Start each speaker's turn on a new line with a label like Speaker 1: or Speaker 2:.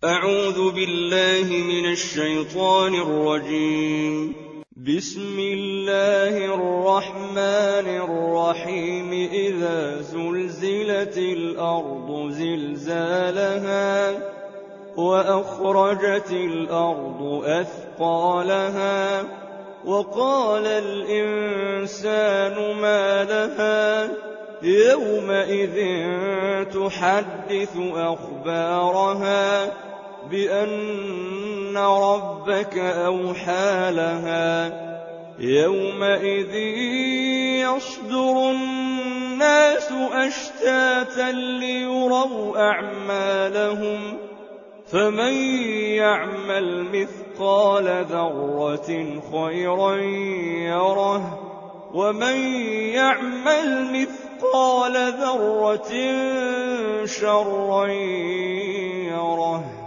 Speaker 1: أعوذ بالله من الشيطان الرجيم. بسم الله الرحمن الرحيم. إذا زلزلت الأرض زلزالها وأخرجت الأرض أثقالها وقال الإنسان ما لها يومئذ تحدث أخبارها بأن ربك أوحى لها يومئذ يصدر الناس أشتاتا ليروا أعمالهم فمن يعمل مثقال ذرة خيرا يره ومن يعمل مثقال ذرة شرا يره.